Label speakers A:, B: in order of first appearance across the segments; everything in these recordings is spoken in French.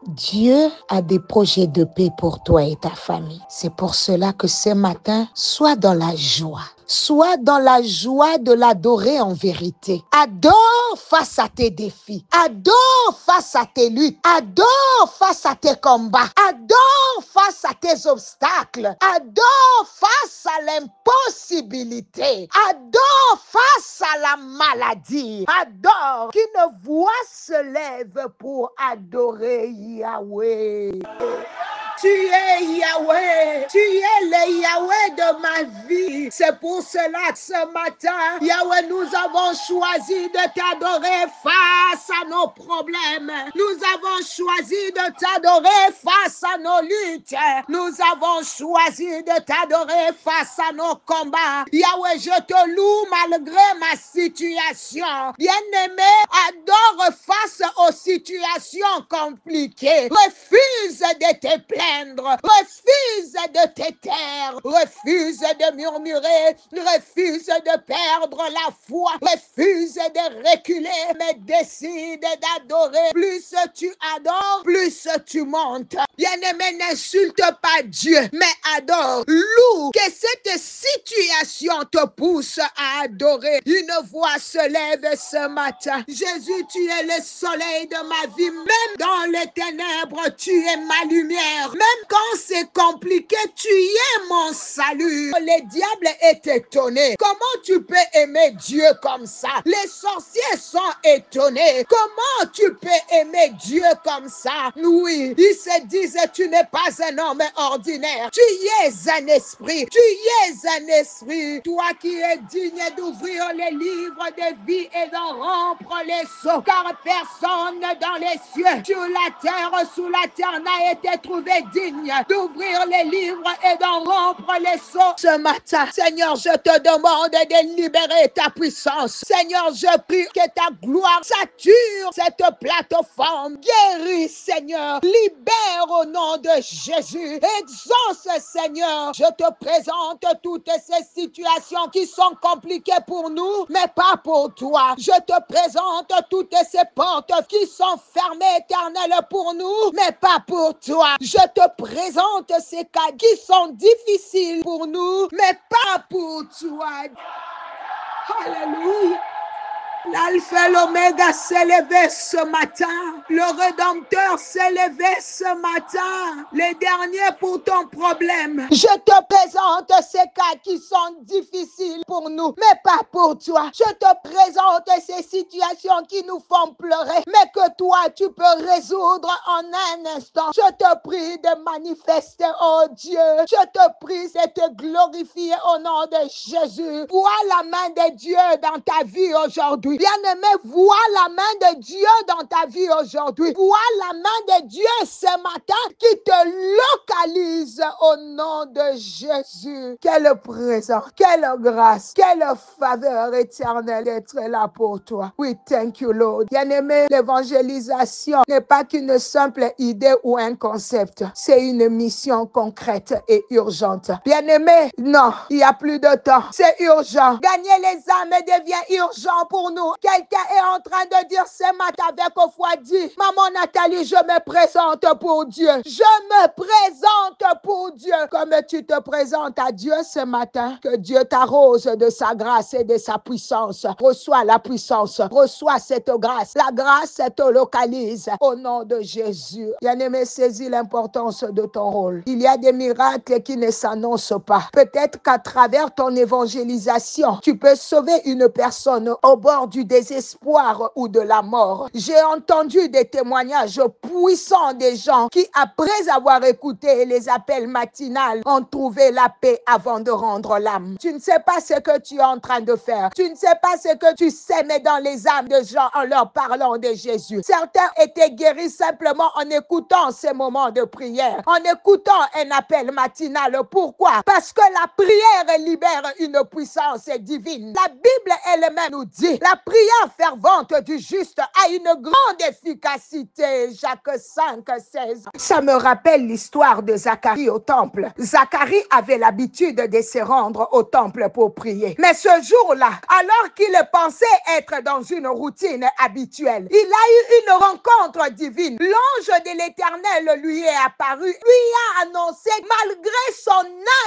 A: Dieu a des projets de paix pour toi et ta famille. C'est pour cela que ce matin, sois dans la joie. Sois dans la joie de l'adorer en vérité. Adore face à tes défis. Adore face à tes luttes. Adore face à tes combats. Adore face à tes obstacles. Adore face à l'impossibilité. Adore face à la maladie. Adore. Qu'une voix se lève pour adorer Yahweh. Tu es Yahweh, tu es le Yahweh de ma vie. C'est pour cela que ce matin, Yahweh, nous avons choisi de t'adorer face à nos problèmes. Nous avons choisi de t'adorer face à nos luttes. Nous avons choisi de t'adorer face à nos combats. Yahweh, je te loue malgré ma situation. Bien-aimé, adore face aux situations compliquées. Refuse de te plaindre. Refuse de te taire, refuse de murmurer, refuse de perdre la foi, refuse de reculer, mais décide d'adorer. Plus tu adores, plus tu montes. Bien-aimé, n'insulte pas Dieu, mais adore. Loue, que cette situation te pousse à adorer. Une voix se lève ce matin. Jésus, tu es le soleil de ma vie. Même dans les ténèbres, tu es ma lumière. Même quand c'est compliqué, tu es mon salut. Le diable est étonné. Comment tu peux aimer Dieu comme ça? Les sorciers sont étonnés. Comment tu peux aimer Dieu comme ça? Oui, ils se disent, tu n'es pas un homme ordinaire. Tu es un esprit. Tu es un esprit. Toi qui es digne d'ouvrir les livres de vie et d'en rompre les sceaux. Car personne dans les cieux, sur la terre, sous la terre n'a été trouvé digne d'ouvrir les livres et d'en rompre les sceaux. Ce matin, Seigneur, je te demande de libérer ta puissance. Seigneur, je prie que ta gloire sature cette plateforme. Guéris, Seigneur. Libère au nom de Jésus. Exauce, Seigneur. Je te présente toutes ces situations qui sont compliquées pour nous, mais pas pour toi. Je te présente toutes ces portes qui sont fermées, éternelles, pour nous, mais pas pour toi. Je te présente ces cas qui sont difficiles pour nous, mais pas pour toi. Alléluia. L'alpha et l'oméga s'est levé ce matin. Le Rédempteur s'est levé ce matin. Les derniers pour ton problème. Je te présente ces cas qui sont difficiles pour nous, mais pas pour toi. Je te présente ces situations qui nous font pleurer, mais que toi, tu peux résoudre en un instant. Je te prie de manifester, oh Dieu. Je te prie de te glorifier au nom de Jésus. Vois la main de Dieu dans ta vie aujourd'hui. Bien-aimé, vois la main de Dieu dans ta vie aujourd'hui. Vois la main de Dieu ce matin qui te localise au nom de Jésus. Quelle présence, quelle grâce, quelle faveur éternelle d'être là pour toi. We thank you, Lord. Bien-aimé, l'évangélisation n'est pas qu'une simple idée ou un concept. C'est une mission concrète et urgente. Bien-aimé, non, il n'y a plus de temps. C'est urgent. Gagner les âmes devient urgent pour nous. Quelqu'un est en train de dire ce matin avec foi, dit, maman Nathalie, je me présente pour Dieu. Je me présente pour Dieu. Comme tu te présentes à Dieu ce matin, que Dieu t'arrose de sa grâce et de sa puissance. Reçois la puissance. Reçois cette grâce. La grâce te localise au nom de Jésus. Bien-aimé, saisis l'importance de ton rôle. Il y a des miracles qui ne s'annoncent pas. Peut-être qu'à travers ton évangélisation, tu peux sauver une personne au bord du désespoir ou de la mort. J'ai entendu des témoignages puissants des gens qui, après avoir écouté les appels matinales, ont trouvé la paix avant de rendre l'âme. Tu ne sais pas ce que tu es en train de faire. Tu ne sais pas ce que tu sèmes dans les âmes de gens en leur parlant de Jésus. Certains étaient guéris simplement en écoutant ces moments de prière, en écoutant un appel matinal. Pourquoi? Parce que la prière libère une puissance divine. La Bible elle-même nous dit, la prière fervente du juste a une grande efficacité. Jacques 5, 16. Ça me rappelle l'histoire de Zacharie au temple. Zacharie avait l'habitude de se rendre au temple pour prier. Mais ce jour-là, alors qu'il pensait être dans une routine habituelle, il a eu une rencontre divine. L'ange de l'Éternel lui est apparu, lui a annoncé, malgré son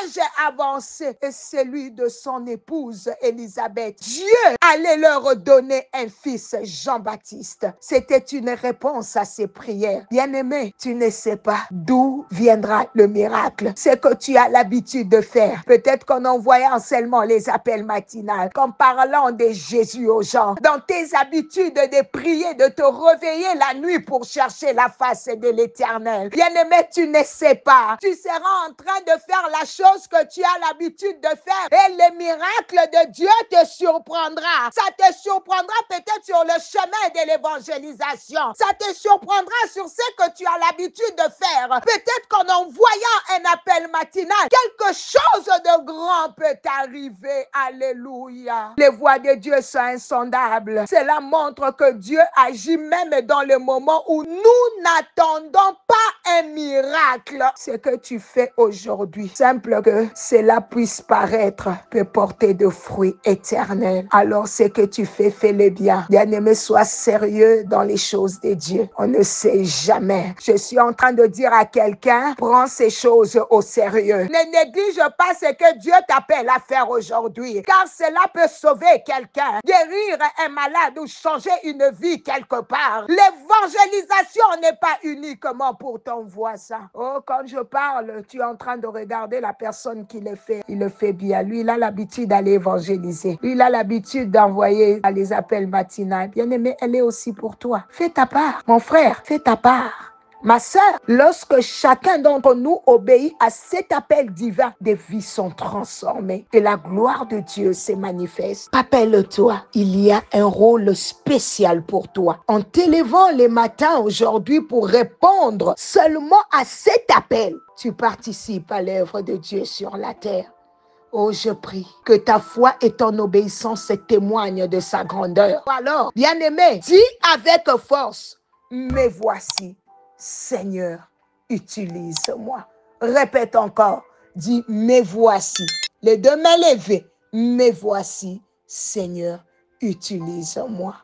A: âge avancé et celui de son épouse Élisabeth, Dieu allait leur donner un fils, Jean-Baptiste. C'était une réponse à ses prières. Bien-aimé, tu ne sais pas d'où viendra le miracle. C'est que tu as l'habitude de faire. Peut-être qu'en envoyant seulement les appels matinales, qu'en parlant de Jésus aux gens, dans tes habitudes de prier, de te réveiller la nuit pour chercher la face de l'Éternel. Bien-aimé, tu ne sais pas. Tu seras en train de faire la chose que tu as l'habitude de faire et le miracle de Dieu te surprendra. Ça te surprendra peut-être sur le chemin de l'évangélisation. Ça te surprendra sur ce que tu as l'habitude de faire. Peut-être qu'en envoyant un appel matinal, quelque chose de grand peut arriver. Alléluia. Les voies de Dieu sont insondables. Cela montre que Dieu agit même dans le moment où nous n'attendons pas un miracle. Ce que tu fais aujourd'hui, simple que cela puisse paraître, peut porter de fruits éternels. Alors ce que tu fais, fais-le bien. Bien-aimé, sois sérieux dans les choses de Dieu. On ne sait jamais. Je suis en train de dire à quelqu'un, prends ces choses au sérieux. Ne néglige pas ce que Dieu t'appelle à faire aujourd'hui, car cela peut sauver quelqu'un, guérir un malade ou changer une vie quelque part. L'évangélisation n'est pas uniquement pour ton voisin. Oh, quand je parle, tu es en train de regarder la personne qui le fait. Il le fait bien. Lui, il a l'habitude d'aller évangéliser. Lui, il a l'habitude d'envoyer les appels matinaux. Bien-aimé, elle est aussi pour toi. Fais ta part. Mon frère, fais ta part. Ma sœur, lorsque chacun d'entre nous obéit à cet appel divin, des vies sont transformées et la gloire de Dieu se manifeste. Rappelle-toi, il y a un rôle spécial pour toi. En t'élevant les matins aujourd'hui pour répondre seulement à cet appel, tu participes à l'œuvre de Dieu sur la terre. Oh, je prie que ta foi et ton obéissance témoignent de sa grandeur. Alors, bien-aimé, dis avec force, me voici. Seigneur, utilise-moi. Répète encore, dis, me voici. Les deux mains levées, me voici. Seigneur, utilise-moi.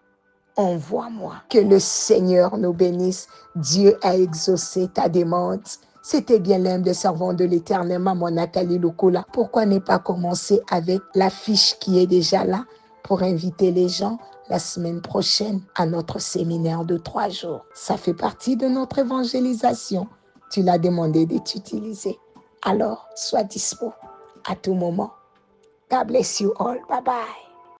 A: Envoie-moi. Que le Seigneur nous bénisse. Dieu a exaucé ta demande. C'était bien l'un des servants de l'Éternel, maman Nathalie Lukula. Pourquoi ne pas commencer avec l'affiche qui est déjà là pour inviter les gens la semaine prochaine à notre séminaire de 3 jours. Ça fait partie de notre évangélisation. Tu l'as demandé de t'utiliser. Alors, sois dispo à tout moment. God bless you all. Bye bye.